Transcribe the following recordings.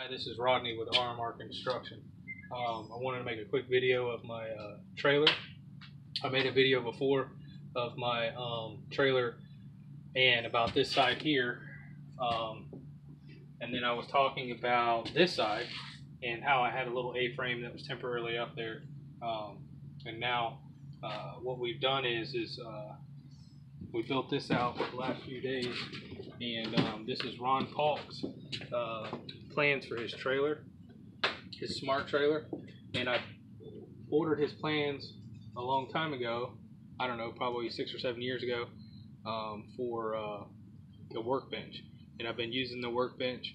Hi, this is Rodney with RMR Construction. I wanted to make a quick video of my trailer. I made a video before of my trailer and about this side here, and then I was talking about this side and how I had a little A-frame that was temporarily up there, and now what we've done is we built this out for the last few days, and this is Ron Paulk's plans for his trailer, his smart trailer, and I ordered his plans a long time ago, I don't know, probably 6 or 7 years ago, for the workbench, and I've been using the workbench,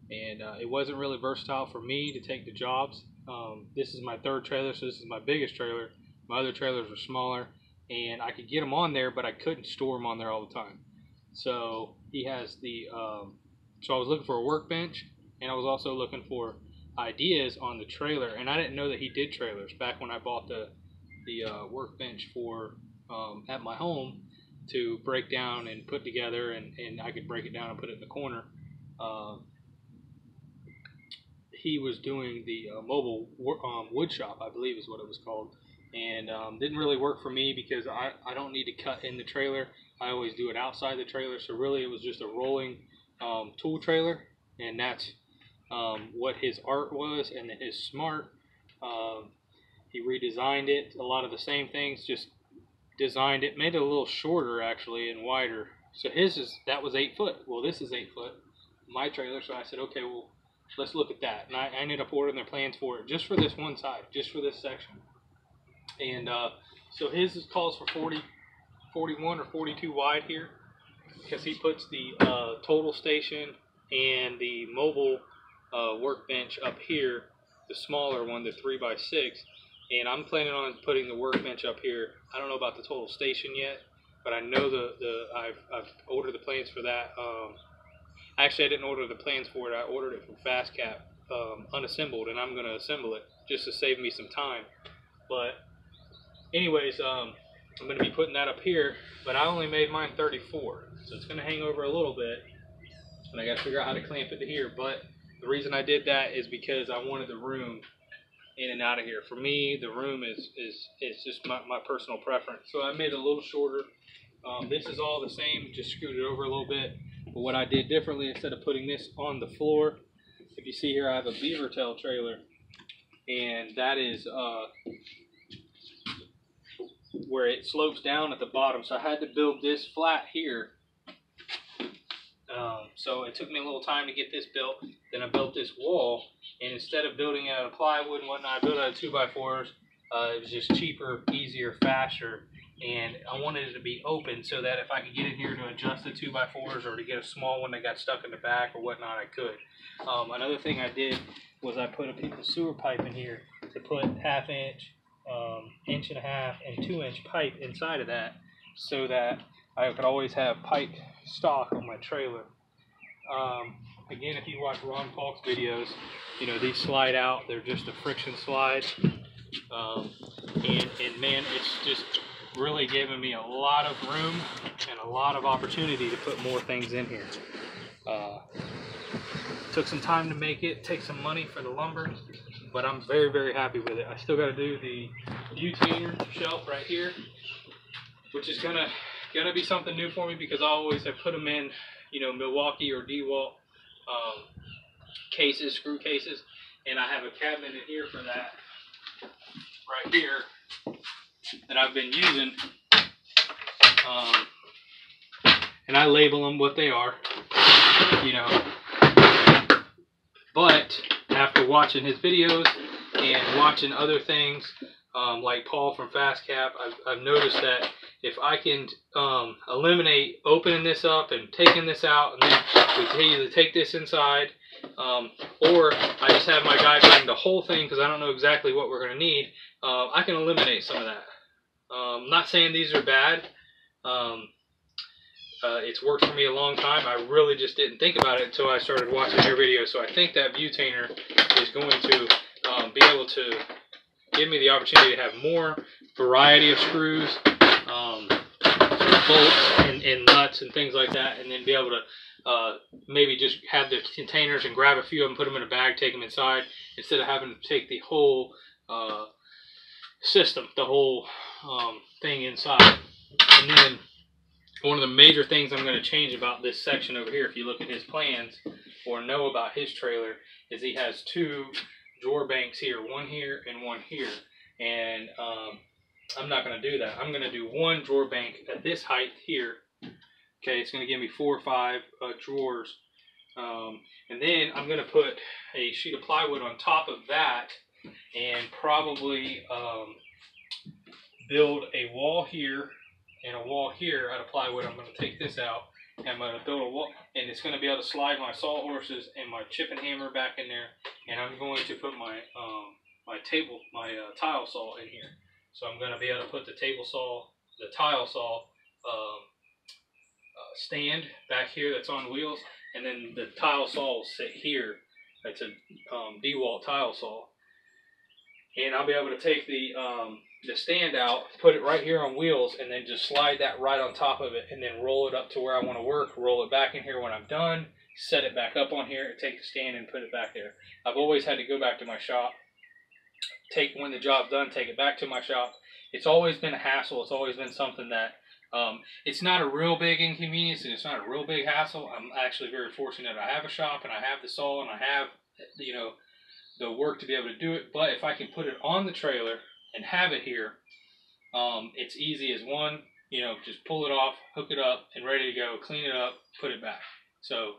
and it wasn't really versatile for me to take the jobs. This is my third trailer, so this is my biggest trailer. My other trailers were smaller, and I could get them on there, but I couldn't store them on there all the time. So he has the so I was looking for a workbench, and I was also looking for ideas on the trailer, and I didn't know that he did trailers back when I bought the workbench for at my home to break down and put together, and I could break it down and put it in the corner. He was doing the mobile wood shop, I believe is what it was called, and didn't really work for me because I don't need to cut in the trailer. I always do it outside the trailer, so really it was just a rolling tool trailer, and that's what his art was. And then his smart, he redesigned it, a lot of the same things, just designed it, made it a little shorter actually and wider. So that was 8 foot. Well, this is 8 foot, my trailer. So I said, okay, well, let's look at that. And I ended up ordering their plans for it, just for this one side, just for this section. And so his calls for 41 or 42 wide here, because he puts the total station and the mobile workbench up here, the smaller one, the 3x6, and I'm planning on putting the workbench up here. I don't know about the total station yet, but I know I've ordered the plans for that. Actually, I didn't order the plans for it. I ordered it from FastCap unassembled, and I'm going to assemble it just to save me some time. But anyways, I'm going to be putting that up here, but I only made mine 34, so it's going to hang over a little bit, and I got to figure out how to clamp it to here. But the reason I did that is because I wanted the room in and out of here. For me, the room is just my personal preference. So I made it a little shorter. This is all the same, just screwed it over a little bit. But what I did differently, instead of putting this on the floor, if you see here, I have a beaver tail trailer, and that is where it slopes down at the bottom. So I had to build this flat here. So it took me a little time to get this built. Then I built this wall, and instead of building it out of plywood and whatnot, I built it out of 2x4s. It was just cheaper, easier, faster, and I wanted it to be open so that if I could get in here to adjust the 2x4s or to get a small one that got stuck in the back or whatnot, I could. Another thing I did was I put a piece of sewer pipe in here to put 1/2 inch, 1.5 inch, and 2 inch pipe inside of that, so that I could always have pipe stock on my trailer. Again, if you watch Ron Paulk's videos, you know, these slide out. They're just a friction slide. And man, it's just really given me a lot of room and a lot of opportunity to put more things in here. Took some time to make it, take some money for the lumber, but I'm very, very happy with it. I still got to do the butainer shelf right here, which is gonna be something new for me, because I always have put them in, you know, Milwaukee or DeWalt cases, screw cases, and I have a cabinet in here for that right here that I've been using, and I label them what they are, you know. But after watching his videos and watching other things like Paul from FastCap, I've noticed that if I can eliminate opening this up and taking this out, and then we can either take this inside, or I just have my guy bring the whole thing, because I don't know exactly what we're going to need, I can eliminate some of that. I'm not saying these are bad. It's worked for me a long time. I really just didn't think about it until I started watching your video. So I think that butainer is going to be able to give me the opportunity to have more variety of screws. bolts and nuts and things like that, and then be able to maybe just have the containers and grab a few of them, put them in a bag, take them inside, instead of having to take the whole system, the whole thing inside. And then one of the major things I'm going to change about this section over here, if you look at his plans or know about his trailer, is he has two drawer banks here, one here and one here. And I'm not going to do that. I'm going to do one drawer bank at this height here. Okay, it's going to give me 4 or 5 drawers. And then I'm going to put a sheet of plywood on top of that and probably build a wall here and a wall here out of plywood. I'm going to take this out and I'm going to build a wall, and it's going to be able to slide my sawhorses and my chip and hammer back in there. And I'm going to put my tile saw in here. So I'm going to be able to put the tile saw stand back here that's on wheels, and then the tile saw will sit here. It's a DeWalt tile saw, and I'll be able to take the stand out, put it right here on wheels, and then just slide that right on top of it, and then roll it up to where I want to work, roll it back in here when I'm done, set it back up on here, and take the stand and put it back there. I've always had to go back to my shop, when the job's done, take it back to my shop. It's always been a hassle. It's always been something that it's not a real big inconvenience, and it's not a real big hassle. I'm actually very fortunate. I have a shop, and I have the saw, and I have, you know, the work to be able to do it. But if I can put it on the trailer and have it here, it's easy as one, you know, just pull it off, hook it up, and ready to go, clean it up, put it back. So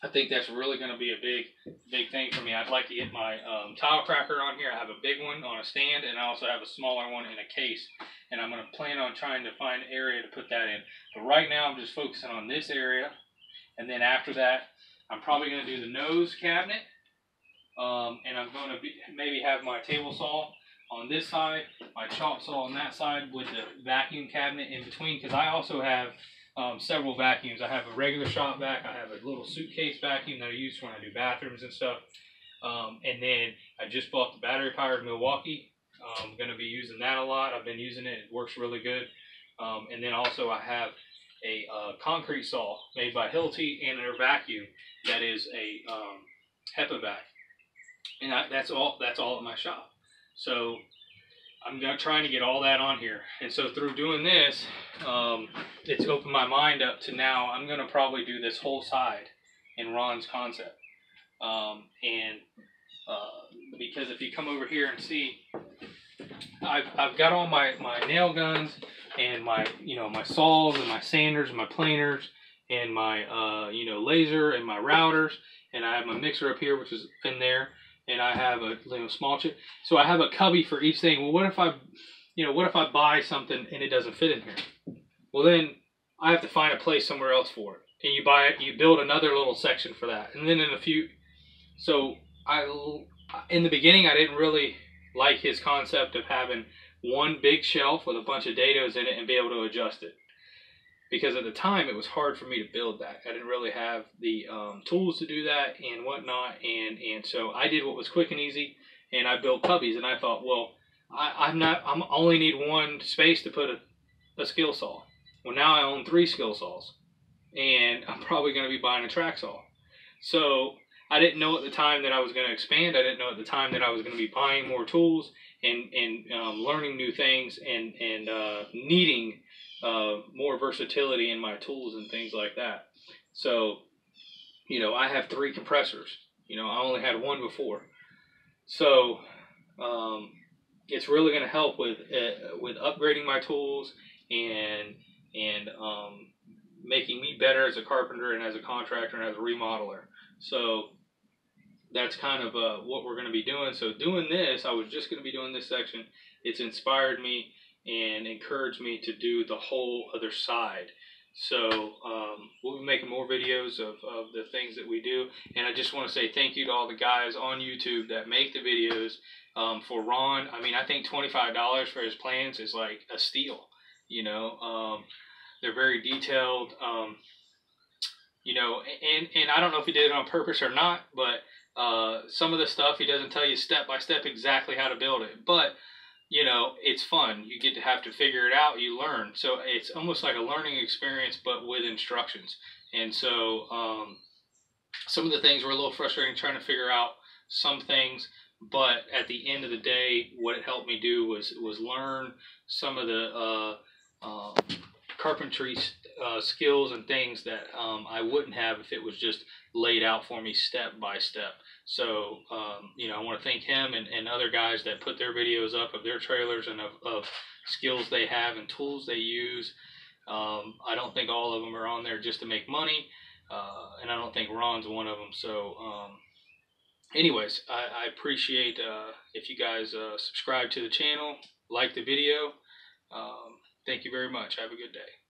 I think that's really going to be a big thing for me. I'd like to get my tile cracker on here. I have a big one on a stand, and I also have a smaller one in a case. And I'm going to plan on trying to find an area to put that in. But right now I'm just focusing on this area. And then after that, I'm probably going to do the nose cabinet. And I'm going to maybe have my table saw on this side, my chop saw on that side, with the vacuum cabinet in between. Because I also have several vacuums. I have a regular shop vac. I have a little suitcase vacuum that I use when I do bathrooms and stuff. And then I just bought the battery powered Milwaukee. I'm going to be using that a lot. I've been using it. It works really good. And then also I have a concrete saw made by Hilti and their vacuum that is a HEPA vac. And that's all at my shop. So I'm trying to get all that on here. And so through doing this, it's opened my mind up to now I'm going to probably do this whole side in Ron's concept. Because if you come over here and see, I've got all my nail guns and my saws and my sanders and my planers and my laser and my routers, and I have my mixer up here, which is in there, and I have a small chip. So I have a cubby for each thing. Well, what if I buy something and it doesn't fit in here? Well, then I have to find a place somewhere else for it, and you build another little section for that, and then in the beginning I didn't really like his concept of having one big shelf with a bunch of dados in it and be able to adjust it. Because at the time it was hard for me to build that. I didn't really have the tools to do that and whatnot. And so I did what was quick and easy, and I built cubbies. And I thought, well, I only need one space to put a skill saw. Well, now I own 3 skill saws, and I'm probably going to be buying a track saw. So I didn't know at the time that I was going to expand. I didn't know at the time that I was going to be buying more tools and learning new things and needing more versatility in my tools and things like that. So, I have 3 compressors. I only had 1 before. So it's really going to help with upgrading my tools and making me better as a carpenter and as a contractor and as a remodeler. So that's kind of what we're going to be doing. So doing this, I was just going to be doing this section. It's inspired me and encouraged me to do the whole other side. So we'll be making more videos of the things that we do. And I just want to say thank you to all the guys on YouTube that make the videos. For Ron, I mean, I think $25 for his plans is like a steal. They're very detailed. And I don't know if he did it on purpose or not, but some of the stuff he doesn't tell you step by step exactly how to build it. But you know, it's fun. You get to have to figure it out. You learn. So it's almost like a learning experience, but with instructions. And so some of the things were a little frustrating trying to figure out some things. But at the end of the day, what it helped me do was learn some of the carpentry skills and things that I wouldn't have if it was just laid out for me step by step. So, you know, I want to thank him and other guys that put their videos up of their trailers and of skills they have and tools they use. I don't think all of them are on there just to make money, and I don't think Ron's one of them. So, anyways, I appreciate if you guys subscribe to the channel, like the video. Thank you very much. Have a good day.